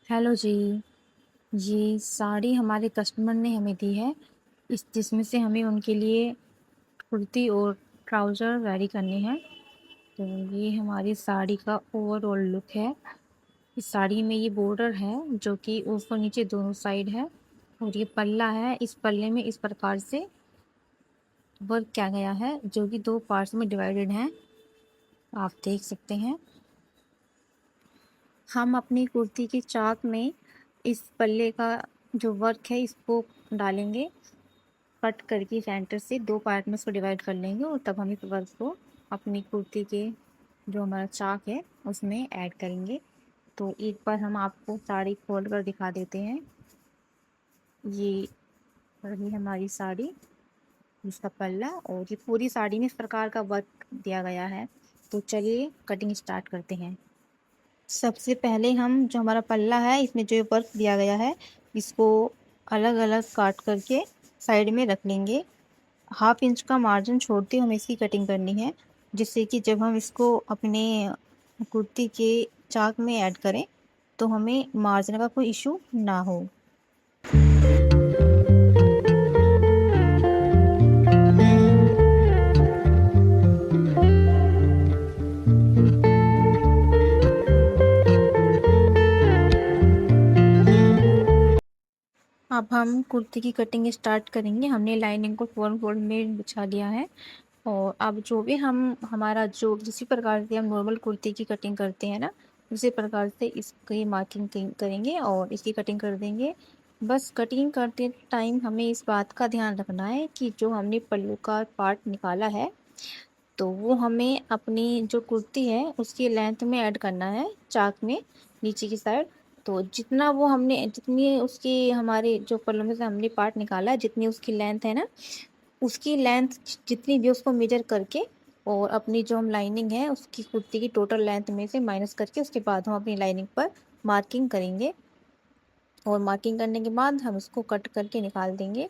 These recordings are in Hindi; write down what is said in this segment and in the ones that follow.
हेलो जी। ये साड़ी हमारे कस्टमर ने हमें दी है, जिसमें से हमें उनके लिए कुर्ती और ट्राउज़र रेडी करने हैं। तो ये हमारी साड़ी का ओवरऑल लुक है। इस साड़ी में ये बॉर्डर है जो कि ऊपर नीचे दोनों साइड है, और ये पल्ला है। इस पल्ले में इस प्रकार से वर्क किया गया है जो कि 2 पार्ट्स में डिवाइडेड है, आप देख सकते हैं। हम अपनी कुर्ती की चाक में इस पल्ले का जो वर्क है इसको डालेंगे, कट करके सेंटर से 2 पार्ट में इसको डिवाइड कर लेंगे, और तब हम इस वर्क को अपनी कुर्ती के जो हमारा चाक है उसमें ऐड करेंगे। तो एक बार हम आपको साड़ी खोल कर दिखा देते हैं। ये रही हमारी साड़ी, इसका पल्ला, और ये पूरी साड़ी में इस प्रकार का वर्क दिया गया है। तो चलिए कटिंग स्टार्ट करते हैं। सबसे पहले हम जो हमारा पल्ला है इसमें जो वर्क दिया गया है इसको अलग अलग काट करके साइड में रख लेंगे। 1/2 इंच का मार्जिन छोड़ते हमें इसकी कटिंग करनी है, जिससे कि जब हम इसको अपने कुर्ती के चाक में ऐड करें तो हमें मार्जिन का कोई इशू ना हो। अब हम कुर्ती की कटिंग स्टार्ट करेंगे। हमने लाइनिंग को फोल्ड में बिछा दिया है, और अब जो भी हमारा जो जिसी प्रकार से हम नॉर्मल कुर्ती की कटिंग करते हैं ना, उसी प्रकार से इसकी मार्किंग करेंगे और इसकी कटिंग कर देंगे। बस कटिंग करते टाइम हमें इस बात का ध्यान रखना है कि जो हमने पल्लू का पार्ट निकाला है तो वो हमें अपनी जो कुर्ती है उसकी लेंथ में ऐड करना है, चाक में नीचे की साइड। तो जितना वो हमने जितनी उसकी हमारे जो पल्लू में से हमने पार्ट निकाला है, जितनी उसकी लेंथ है ना, उसकी लेंथ जितनी भी उसको मेजर करके, और अपनी जो हम लाइनिंग है उसकी कुर्ती की टोटल लेंथ में से माइनस करके उसके बाद हम अपनी लाइनिंग पर मार्किंग करेंगे, और मार्किंग करने के बाद हम उसको कट करके निकाल देंगे।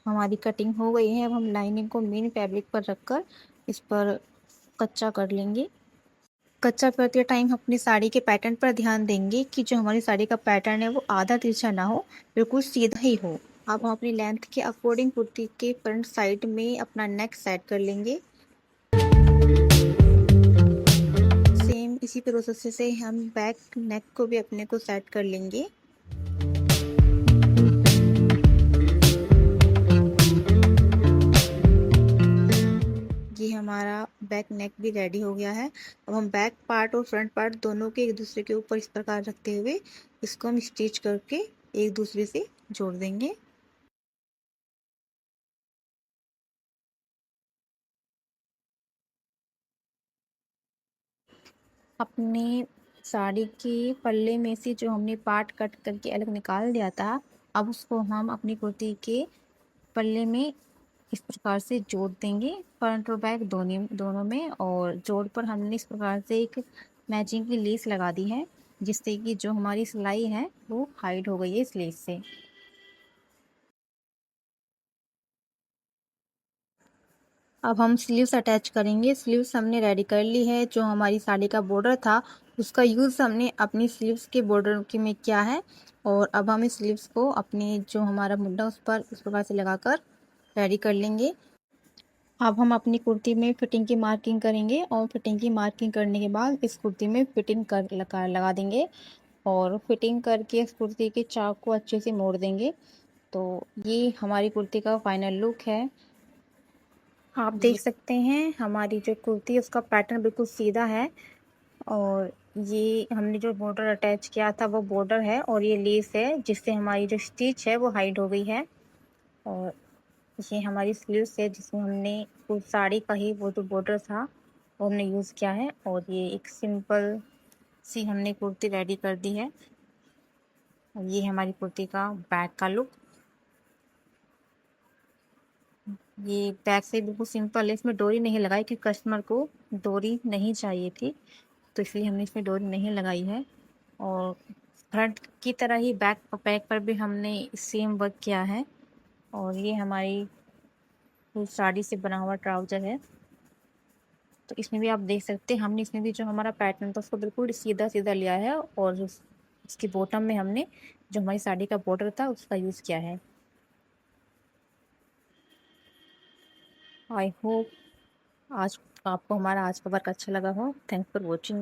हमारी कटिंग हो गई है। अब हम लाइनिंग को मेन फैब्रिक पर रखकर इस पर कच्चा कर लेंगे। कच्चा करते टाइम अपनी साड़ी के पैटर्न पर ध्यान देंगे कि जो हमारी साड़ी का पैटर्न है वो आधा तिरछा ना हो, बिल्कुल सीधा ही हो। अब हम अपनी लेंथ के अकॉर्डिंग कुर्ती के फ्रंट साइड में अपना नेक सेट कर लेंगे। सेम इसी प्रोसेस से हम बैक नेक को भी अपने को सेट कर लेंगे। ये हमारा बैक नेक भी रेडी हो गया है। अब हम बैक पार्ट और फ्रंट पार्ट दोनों के एक दूसरे के ऊपर इस प्रकार रखते हुए इसको हम स्टिच करके एक दूसरे से जोड़ देंगे। अपने साड़ी के पल्ले में से जो हमने पार्ट कट करके अलग निकाल दिया था, अब उसको हम अपनी कुर्ती के पल्ले में इस प्रकार से जोड़ देंगे, फ्रंट और बैक दोनों में। और जोड़ पर हमने इस प्रकार से एक मैचिंग की लेस लगा दी है, जिससे कि जो हमारी सिलाई है वो हाइड हो गई है इस लेस से। अब हम स्लीव्स अटैच करेंगे। स्लीव्स हमने रेडी कर ली है। जो हमारी साड़ी का बॉर्डर था उसका यूज़ हमने अपनी स्लीव्स के बॉर्डर के में किया है, और अब हम इस स्लीव्स को अपने जो हमारा मुड्ढा उस पर इस प्रकार से लगाकर रेडी कर लेंगे। अब हम अपनी कुर्ती में फिटिंग की मार्किंग करेंगे, और फिटिंग की मार्किंग करने के बाद इस कुर्ती में फिटिंग कर लगा देंगे, और फिटिंग करके इस कुर्ती के चाक को अच्छे से मोड़ देंगे। तो ये हमारी कुर्ती का फाइनल लुक है। आप देख सकते हैं हमारी जो कुर्ती है उसका पैटर्न बिल्कुल सीधा है, और ये हमने जो बॉर्डर अटैच किया था वो बॉर्डर है, और ये लेस है जिससे हमारी जो स्टिच है वो हाइड हो गई है। और ये हमारी स्लीव्स है जिसमें हमने उस साड़ी का ही वो जो बॉर्डर था वो हमने यूज़ किया है। और ये एक सिंपल सी हमने कुर्ती रेडी कर दी है। और ये हमारी कुर्ती का बैक का लुक। ये बैक से बिल्कुल सिंपल है, इसमें डोरी नहीं लगाई क्योंकि कस्टमर को डोरी नहीं चाहिए थी, तो इसलिए हमने इसमें डोरी नहीं लगाई है। और फ्रंट की तरह ही बैक पर भी हमने सेम वर्क किया है। और ये हमारी फुल साड़ी से बना हुआ ट्राउजर है। तो इसमें भी आप देख सकते हैं हमने इसमें भी जो हमारा पैटर्न था उसको बिल्कुल सीधा सीधा लिया है। और उसके बॉटम में हमने जो हमारी साड़ी का बॉर्डर था उसका यूज़ किया है। आई होप आज आपको हमारा आज का वर्क अच्छा लगा हो। Thanks for watching.